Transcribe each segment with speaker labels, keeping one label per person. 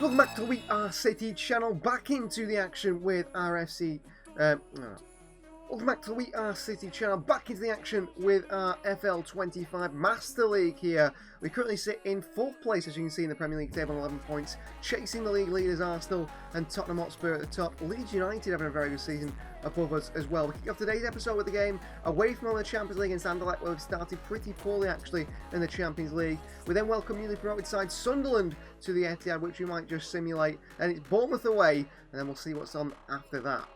Speaker 1: Welcome back to We Are City channel, back into the action with our FC. Welcome back to the We Are City channel, back into the action with our FL25 Master League here. We currently sit in 4th place, as you can see in the Premier League table, on 11 points, chasing the league leaders Arsenal and Tottenham Hotspur at the top. Leeds United having a very good season above us as well. We kick off today's episode with the game away from the Champions League against Anderlecht, where we've started pretty poorly actually in the Champions League. We then welcome newly promoted side Sunderland to the Etihad, which we might just simulate, and it's Bournemouth away, and then we'll see what's on after that.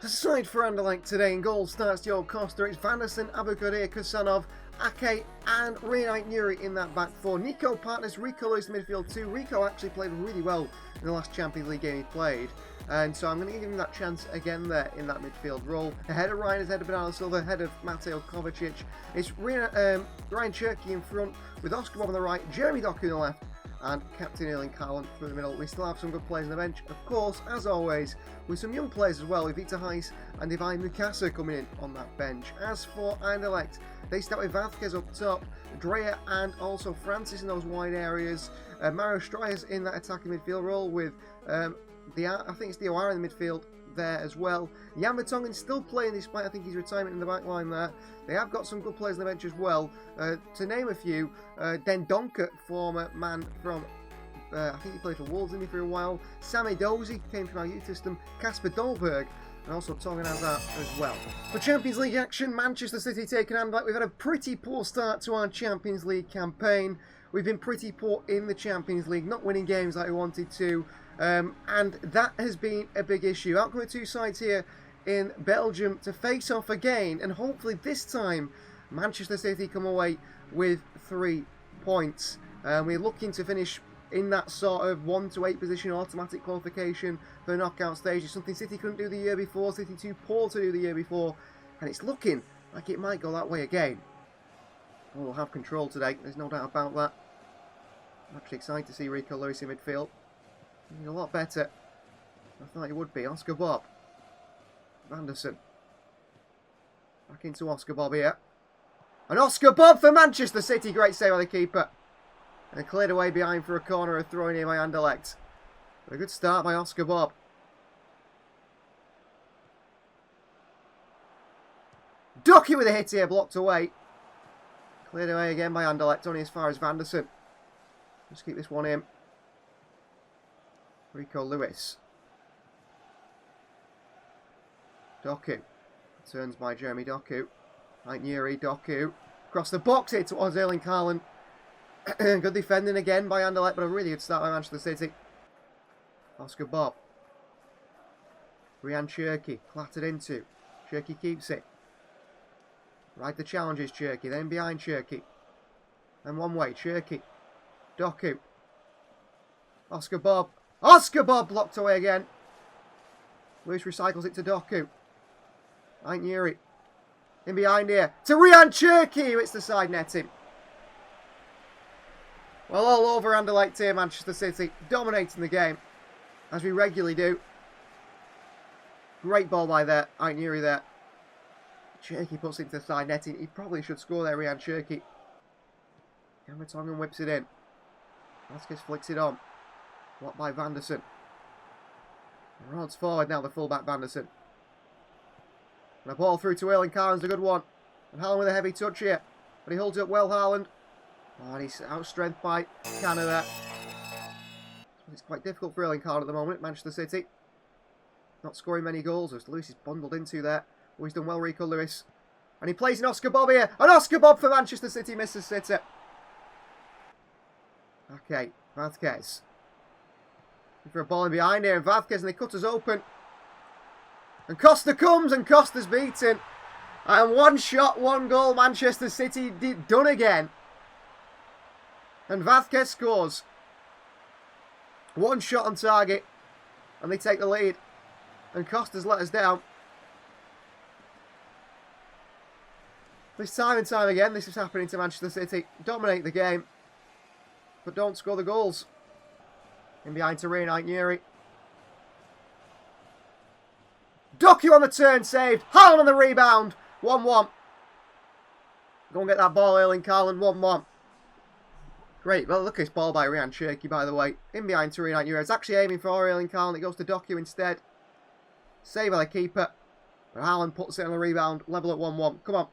Speaker 1: Aside for Anderlecht today, in goal starts Joe Costa. It's Vanderson, Abukadir, Kusanov, Ake and Reinight Nuri in that back four. Nico partners Rico Lewis in midfield too. Rico actually played really well in the last Champions League game he played, and so I'm going to give him that chance again there in that midfield role. Ahead of Ryan is ahead of Bernardo Silva, ahead of Mateo Kovacic. It's Ryan Cherky in front with Oscar Bob on the right, Jeremy Doku on the left, and Captain Erling Haaland through the middle. We still have some good players on the bench, of course, as always, with some young players as well, with Victor Heiss and Divine Mukasa coming in on that bench. As for Anderlecht, they start with Vázquez up top, Dreyer and also Francis in those wide areas. Mario Streyer's in that attacking midfield role with, I think it's Diawara in the midfield there as well. Jan Vertonghen still playing despite I think his retirement in the back line there. They have got some good players on the bench as well. To name a few, Den Donker, former man from I think he played for Wolves for a while. Sami Dozy came from our youth system. Kasper Dolberg and also Tongan Hazard as well. For Champions League action, Manchester City taking Anderlecht. We've had a pretty poor start to our Champions League campaign. We've been pretty poor in the Champions League, not winning games like we wanted to. And that has been a big issue. Out come the two sides here in Belgium to face off again, and hopefully this time Manchester City come away with 3 points. We're looking to finish in that sort of 1 to 8 position automatic qualification for the knockout stage. It's something City couldn't do the year before, City too poor to do the year before, and it's looking like it might go that way again. We'll have control today, there's no doubt about that. I'm actually excited to see Rico Lewis in midfield. He's a lot better than I thought he would be. Oscar Bob. Vanderson. Back into Oscar Bob here. And Oscar Bob for Manchester City. Great save by the keeper. And cleared away behind for a corner, a throw in here by Anderlecht. But a good start by Oscar Bob. Ducky with a hit here, blocked away. Cleared away again by Anderlecht, only as far as Vanderson. Just keep this one in. Rico Lewis. Doku. Turns by Jeremy Doku. Right, Nuri, Doku. Across the box here towards Erling Haaland. Good defending again by Anderlecht, but a really good start by Manchester City. Oscar Bob. Ryan Cherky. Clattered into. Cherky keeps it. Right, the challenge is Cherky. Then behind Cherky. And one way, Cherky. Doku. Oscar Bob. Oscar Bob blocked away again. Lewis recycles it to Doku. Right, Nuri. In behind here. To Ryan Cherky, who hits the side netting. Well, all over Anderlecht here, Manchester City. Dominating the game, as we regularly do. Great ball by there. Right, Nuri there. Cherky puts it into the side netting. He probably should score there, Ryan Cherky. Jan Vertonghen whips it in. Vázquez flicks it on. Blocked by Vanderson. Rods forward now, the fullback Vanderson. And a ball through to Erling Haaland's a good one. And Haaland with a heavy touch here. But he holds it up well, Haaland. Oh, and he's outstrengthed by Canada. It's quite difficult for Erling Haaland at the moment, Manchester City. Not scoring many goals, as Lewis is bundled into there. Oh, he's done well, Rico Lewis. And he plays in Oscar Bob here. And Oscar Bob for Manchester City misses City. Okay, Vázquez. For a ball in behind here, and Vázquez, and they cut us open. And Costa comes, and Costa's beaten. And 1 shot, 1 goal, Manchester City done again. And Vázquez scores. 1 shot on target, and they take the lead. And Costa's let us down. This time and time again, this is happening to Manchester City. Dominate the game, but don't score the goals. In behind to Reinight Nuri. Doku on the turn, saved. Haaland on the rebound. 1-1. Go and get that ball, Erling Haaland. 1-1. Great. Well, look at this ball by Ryan Cherky, by the way. In behind to Renate It's actually aiming for Erling Haaland. It goes to Doku instead. Save by the keeper. But Haaland puts it on the rebound. Level at 1-1. Come on.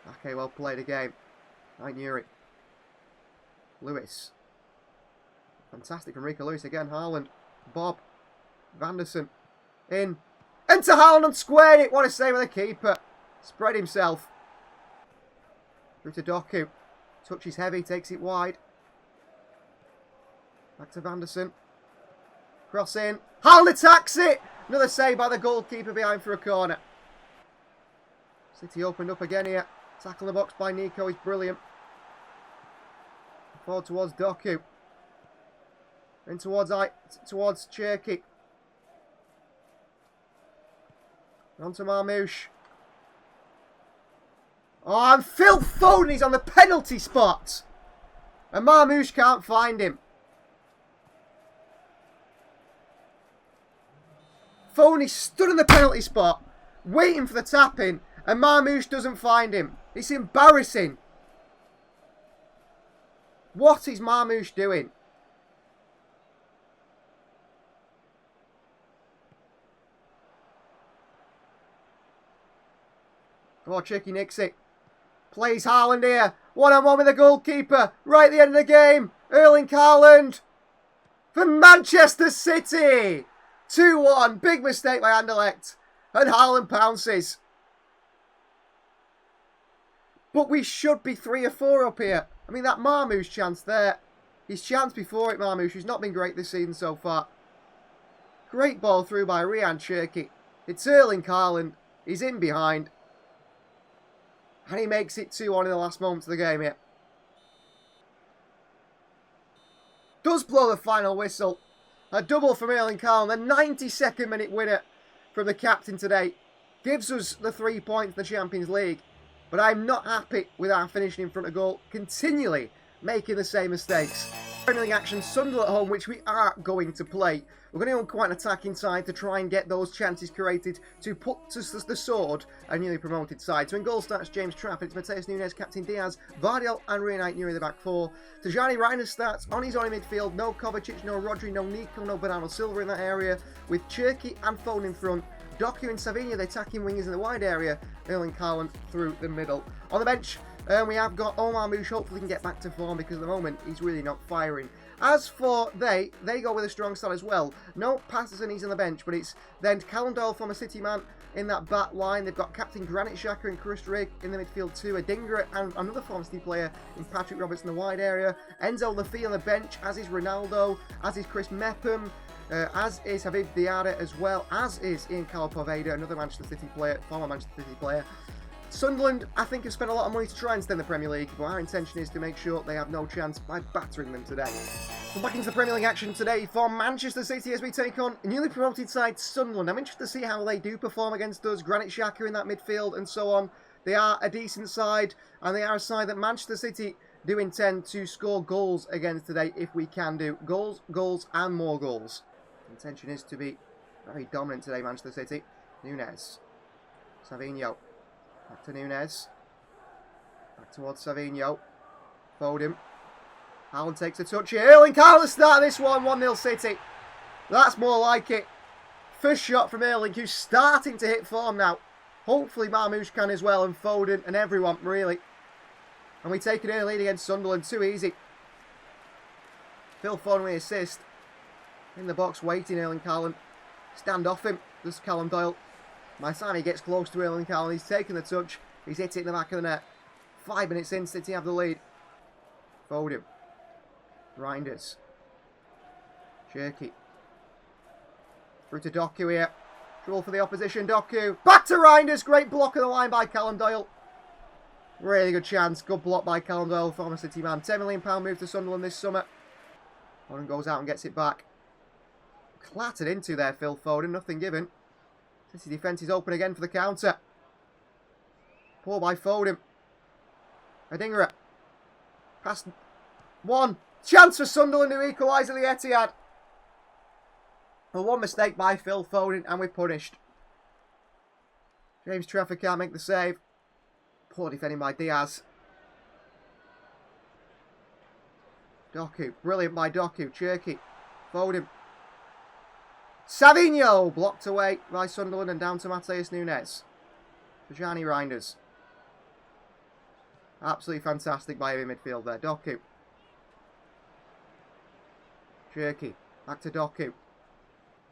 Speaker 1: Okay, well played again. Nuri. Lewis. Fantastic from Rico Lewis again. Haaland. Bob. Vanderson. In. Enter Haaland and squared it. What a save by the keeper. Spread himself. Through to Doku. Touch is heavy. Takes it wide. Back to Vanderson. Cross in. Haaland attacks it. Another save by the goalkeeper behind for a corner. City opened up again here. Tackle in the box by Nico is brilliant. Forward towards Doku. Then towards Cherky. On to Marmoush. Oh, and Phil Foden's on the penalty spot. And Marmoush can't find him. Foden stood in the penalty spot, waiting for the tap-in, and Marmoush doesn't find him. It's embarrassing. What is Marmoush doing? Oh, Cherky nicks it. Plays Haaland here. 1-on-1 with the goalkeeper. Right at the end of the game. Erling Haaland for Manchester City. 2-1. Big mistake by Anderlecht. And Haaland pounces. But we should be 3 or 4 up here. I mean, that Marmoush chance there. His chance before it, Marmoush, who's not been great this season so far. Great ball through by Ryan Cherky. It's Erling Haaland. He's in behind. And he makes it 2-1 in the last moments of the game here. Does blow the final whistle. A double from Erling Haaland. The 92nd minute winner from the captain today. Gives us the 3 points in the Champions League. But I'm not happy with our finishing in front of goal. Continually making the same mistakes. Premier League action, Sunderland at home, which we are going to play. We're going to go on quite an attacking side to try and get those chances created to put to the sword a newly promoted side. So in goal starts James Trafford, it's Mateus Nunes, Captain Diaz, Vardiol and Renate in the back four. Tajani Reiner starts on his own in midfield. No Kovacic, no Rodri, no Nico, no Bernardo Silva in that area. With Cherky and Foden in front. Doku and Savinho, the attacking wingers in the wide area. Erling Haaland through the middle. On the bench, we have got Omar. Hopefully can get back to form because at the moment he's really not firing. As for they go with a strong start as well. No Patterson, he's on the bench, but it's then Callum Doyle from a City man in that back line. They've got Captain Granit Xhaka and Chris Rigg in the midfield too. A Dinger and another former City player in Patrick Roberts in the wide area. Enzo Lafay on the bench, as is Ronaldo, as is Chris Mepham. As is Habib Diarra as well, as is Ian Poveda, another Manchester City player, former Manchester City player. Sunderland, I think, have spent a lot of money to try and stay in the Premier League, but our intention is to make sure they have no chance by battering them today. So back into the Premier League action today for Manchester City as we take on a newly promoted side, Sunderland. I'm interested to see how they do perform against us. Granit Xhaka in that midfield and so on. They are a decent side, and they are a side that Manchester City do intend to score goals against today if we can do. Goals, goals, and more goals. Intention is to be very dominant today, Manchester City. Nunes. Savinho. Back to Nunes. Back towards Savinho. Foden. Haaland takes a touch here. Erling Haaland start this one. 1-0 City. That's more like it. First shot from Erling, who's starting to hit form now. Hopefully Marmoush can as well, and Foden and everyone, really. And we take an early lead against Sunderland. Too easy. Phil Foden with the assist. In the box, waiting, Erling Haaland. Stand off him. There's Callum Doyle. Maisani gets close to Erling Haaland. He's taken the touch. He's hit it in the back of the net. 5 minutes in, City have the lead. Foden. Reinders. Cherky. Through to Doku here. Trouble for the opposition. Doku. Back to Reinders. Great block of the line by Callum Doyle. Really good chance. Good block by Callum Doyle, former City man. £10 million move to Sunderland this summer. Foden goes out and gets it back. Clattered into there, Phil Foden. Nothing given. City defence is open again for the counter. Poor by Foden. Adingra. Past one. Chance for Sunderland to equalise at the Etihad. Well, one mistake by Phil Foden and we're punished. James Trafford can't make the save. Poor defending by Diaz. Doku. Brilliant by Doku. Cherky. Foden. Savinho. Blocked away by Sunderland and down to Matheus Nunes. Tajani Reinders. Absolutely fantastic by him in midfield there. Doku. Cherky. Back to Doku.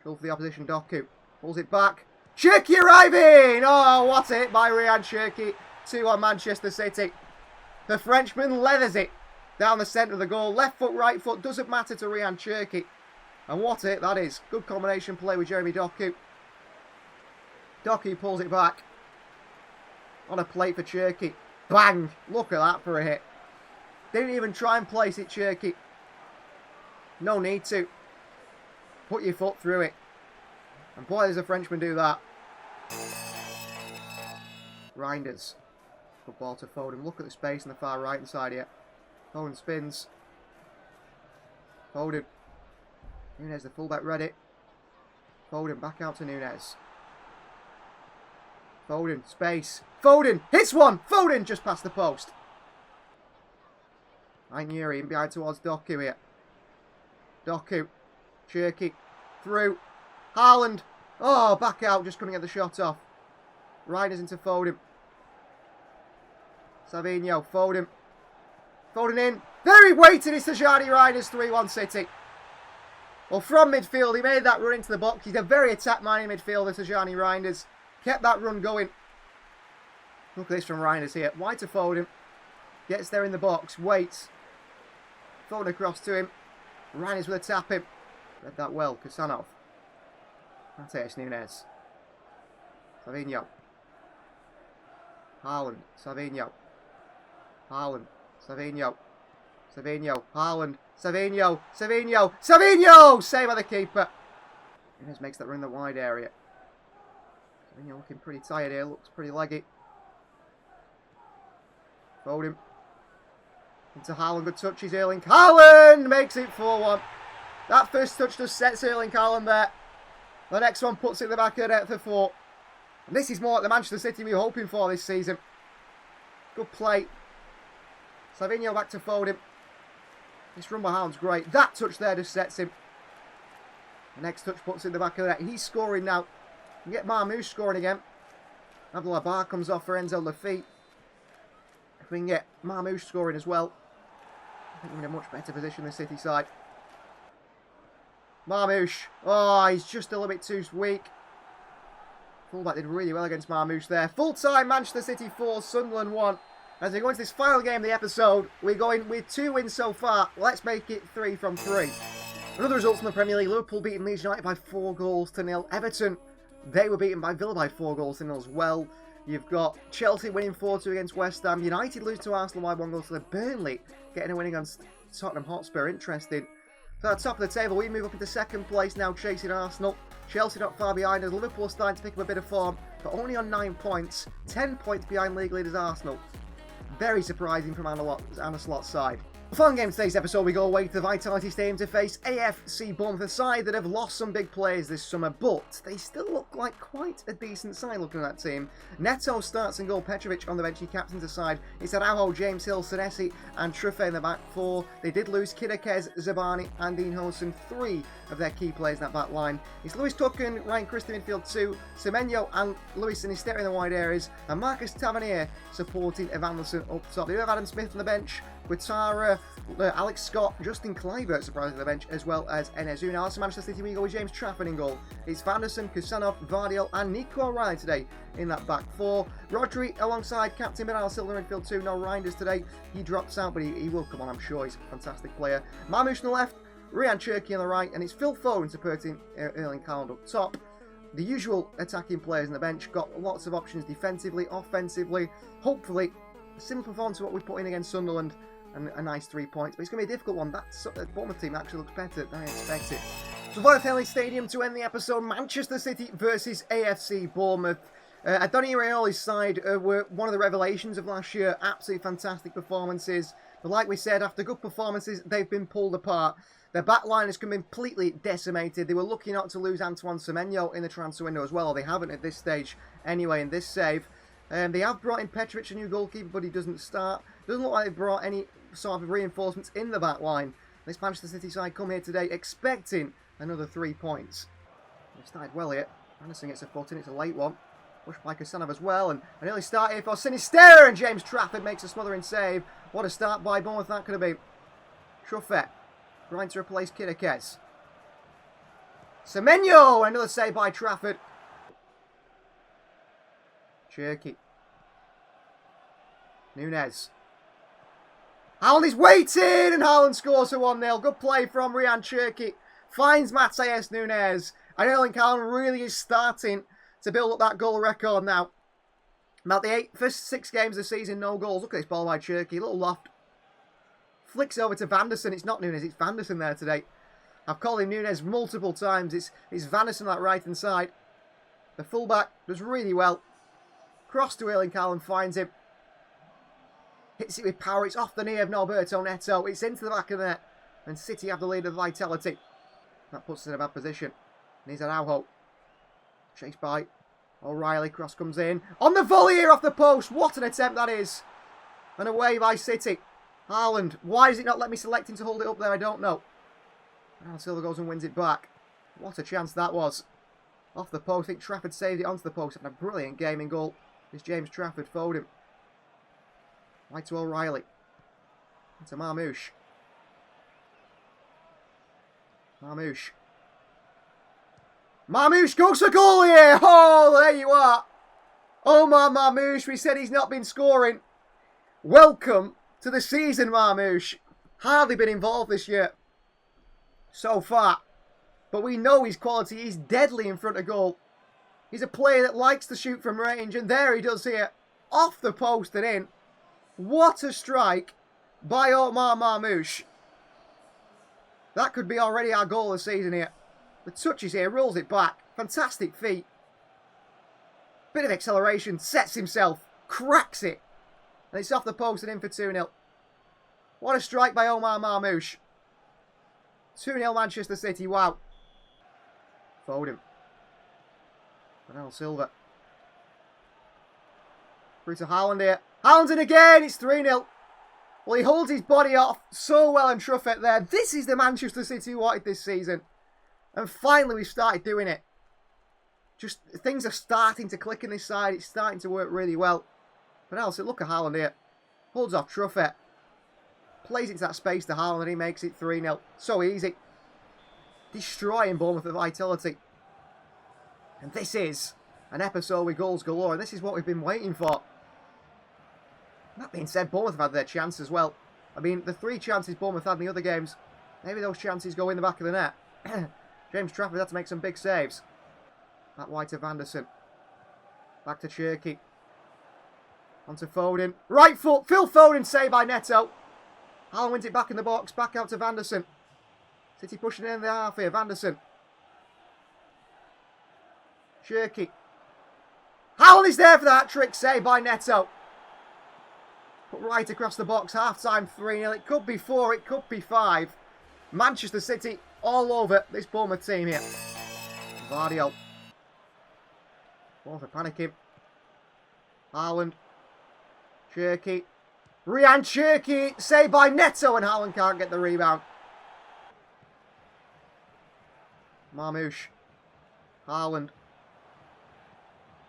Speaker 1: Trouble for the opposition. Doku. Pulls it back. Cherky arriving! Oh, what a hit by Ryan Cherky. 2-1 Manchester City. The Frenchman leathers it down the centre of the goal. Left foot, right foot. Doesn't matter to Ryan Cherky. And what a hit that is. Good combination play with Jeremy Doku. Doku pulls it back. On a plate for Cherky. Bang! Look at that for a hit. Didn't even try and place it, Cherky. No need to. Put your foot through it. And boy, does a Frenchman do that. Reinders. Good ball to Foden. Look at the space on the far right hand side here. Foden spins. Foden. Nunes, the fullback, read it. Foden back out to Nunes. Foden, space. Foden hits one. Foden just past the post. Agnuri in behind towards Doku here. Doku. Cherky. Through. Haaland. Oh, back out. Just couldn't get the shot off. Riders into Foden. Savinho. Foden. Foden in. Very weighted. It's Tajani Riders. 3-1 City. Well, from midfield, he made that run into the box. He's a very attack-minded midfielder, Tajani Reinders. Kept that run going. Look at this from Reinders here. Wide to Foden. Gets there in the box. Waits. Foden across to him. Reinders with a tap in. Read that well. Kusanov. Matheus Nunes. Savinho. Haaland. Savinho. Haaland. Savinho. Savinho. Haaland. Savinho. Savinho. Savinho! Save by the keeper. Nunes makes that run in the wide area. Savinho looking pretty tired here. Looks pretty leggy. Foden. Into Haaland. Good touches. Erling Haaland makes it 4-1. That first touch just sets Erling Haaland there. The next one puts it in the back of the net for 4. And this is more like the Manchester City we were hoping for this season. Good play. Savinho back to Foden. This run by Haaland's great. That touch there just sets him. The next touch puts it in the back of the net. He's scoring now. You get MARMOUSH scoring again. Abdullah Bar comes off for Enzo Lafitte. If we can get MARMOUSH scoring as well, I think we're in a much better position than City side. MARMOUSH. Oh, he's just a little bit too weak. Fullback did really well against MARMOUSH there. Full-time Manchester City 4, Sunderland 1. As we go into this final game of the episode, we're going with 2 wins so far. Let's make it 3 from 3. Another results from the Premier League. Liverpool beating Leeds United by 4-0. Everton, they were beaten by Villa by 4-0 as well. You've got Chelsea winning 4-2 against West Ham. United lose to Arsenal by 1-0. Burnley getting a win against Tottenham Hotspur. Interesting. So at the top of the table, we move up into second place now, chasing Arsenal. Chelsea not far behind us. Liverpool starting to pick up a bit of form, but only on 9 points. 10 points behind league leaders Arsenal. Very surprising from Anna Slott's side. Final game of today's episode, we go away to the Vitality Stadium to face AFC Bournemouth, a side that have lost some big players this summer, but they still look like quite a decent side looking at that team. Neto starts in goal, Petrovic on the bench, he captains the side. It's Araujo, James Hill, Senesi and Trufe in the back 4. They did lose Kidakez, Zabani and Dean Hodgson, 3 of their key players in that back line. It's Lewis Cook and Ryan Christie in midfield 2, Semenyo and Luis Sinisterra in the wide areas, and Marcus Tavernier supporting Evanderson up top. They do have Adam Smith on the bench, Guittara, Alex Scott, Justin Kluivert surprisingly on the bench, as well as Enezu. Now, also Manchester City, we go with James Trafford in goal. It's Vanderson, Kusanov, Vardiel, and Nico O'Reilly today in that back 4. Rodri alongside captain Bernardo Silva in midfield 2. No Reinders today. He drops out, but he will come on, I'm sure. He's a fantastic player. MARMOUSH on the left, Ryan Cherky on the right, and it's Phil Foden supporting Erling Haaland up top. The usual attacking players on the bench got lots of options defensively, offensively. Hopefully, a similar performance to what we put in against Sunderland. And a nice 3 points, but it's going to be a difficult one. That Bournemouth team actually looks better than I expected. So Vitality Stadium to end the episode, Manchester City versus AFC Bournemouth. Adoni Iraola's side were one of the revelations of last year. Absolutely fantastic performances. But like we said, after good performances, they've been pulled apart. Their back line has completely decimated. They were lucky not to lose Antoine Semenyo in the transfer window as well. They haven't at this stage anyway in this save. They have brought in Petrovic, a new goalkeeper, but he doesn't start. Doesn't look like they've brought any sort of reinforcements in the back line. This Manchester City side come here today expecting another 3 points. They've started well here. Anderson gets a foot in, it's a late one. Pushed by Kasanov as well, and an early start here for Sinisterra, and James Trafford makes a smothering save. What a start by Bournemouth that could have been. Truffet trying to replace Kidakes. Semenyo, another save by Trafford. Cherky. Nunez. Haaland is waiting, and Haaland scores a 1-0. Good play from Ryan Cherky. Finds Matheus Nunez. And Erling Haaland really is starting to build up that goal record now. About the first 6 games of the season, no goals. Look at this ball by Cherky. Little loft. Flicks over to Vanderson. It's not Nunez, it's Vanderson there today. I've called him Nunez multiple times. It's Vanderson on that right-hand side. The fullback does really well. Cross to Erling Haaland, finds him. Hits it with power. It's off the knee of Norberto Neto. It's into the back of the net. And City have the lead of Vitality. That puts us in a bad position. Needs Araujo. Chased by O'Reilly. Cross comes in. On the volley here off the post. What an attempt that is. And away by City. Haaland. Why does it not let me select him to hold it up there? I don't know. And Silva goes and wins it back. What a chance that was. Off the post. I think Trafford saved it onto the post. And a brilliant game in goal. It's James Trafford. Foden. Right to O'Reilly. Into Marmoush. Marmoush goes for goal here. Oh, there you are. Omar Marmoush. We said he's not been scoring. Welcome to the season, Marmoush. Hardly been involved this year so far. But we know his quality. He's deadly in front of goal. He's a player that likes to shoot from range. And there he does here. Off the post and in. What a strike by Omar Marmoush. That could be already our goal of the season here. The touches here, rolls it back. Fantastic feet. Bit of acceleration, sets himself, cracks it. And it's off the post and in for 2-0. What a strike by Omar Marmoush. 2-0 Manchester City, wow. Foden. Bernardo Silva. Through to Haaland here. Haaland's in again, it's 3-0. Well, he holds his body off so well and Truffet there. This is the Manchester City we wanted this season. And finally we've started doing it. Just, things are starting to click in this side. It's starting to work really well. But also, look at Haaland here. Holds off Truffet. Plays into that space to Haaland and he makes it 3-0. So easy. Destroying Bournemouth with vitality. And this is an episode with goals galore. And this is what we've been waiting for. That being said, Bournemouth have had their chance as well. I mean, the 3 chances Bournemouth had in the other games, maybe those chances go in the back of the net. James Trafford had to make some big saves. That wide to Vanderson. Back to Cherky. On to Foden. Right foot. Phil Foden saved by Neto. Haaland wins it back in the box. Back out to Vanderson. City pushing in the half here. Vanderson. Cherky. Haaland is there for that trick. Saved by Neto. Put right across the box. Half-time 3-0. It could be 4. It could be 5. Manchester City all over this Bournemouth team here. Vardio. Both are panicking. Haaland. Cherky. Ryan Cherky. Saved by Neto and Haaland can't get the rebound. Marmoush. Haaland.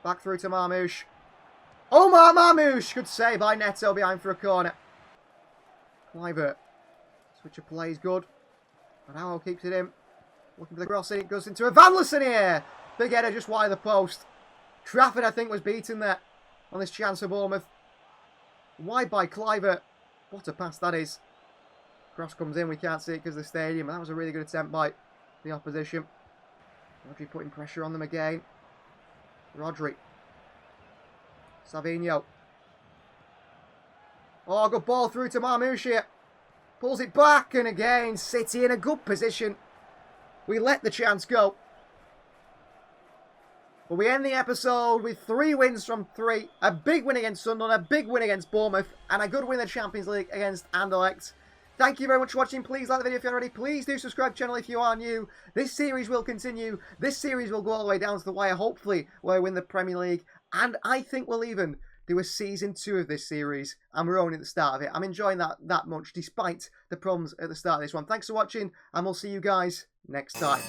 Speaker 1: Back through to Marmoush. Omar Marmoush. Good save by Neto behind for a corner. Kluivert. Switch of play is good. Araujo keeps it in. Looking for the crossing. It goes into a Vanderson here. Big header just wide of the post. Trafford, I think, was beaten there on this chance for Bournemouth. Wide by Kluivert. What a pass that is. Cross comes in. We can't see it because of the stadium. That was a really good attempt by the opposition. Rodri putting pressure on them again. Rodri. Savinho. Oh, good ball through to Marmoush here. Pulls it back, and again, City in a good position. We let the chance go. But we end the episode with 3 wins from 3. A big win against Sunderland, a big win against Bournemouth, and a good win in the Champions League against Anderlecht. Thank you very much for watching. Please like the video if you're not already. Please do subscribe to the channel if you are new. This series will continue. This series will go all the way down to the wire, hopefully, where we win the Premier League. And I think we'll even do a season 2 of this series, and we're only at the start of it. I'm enjoying that much, despite the problems at the start of this one. Thanks for watching, and we'll see you guys next time.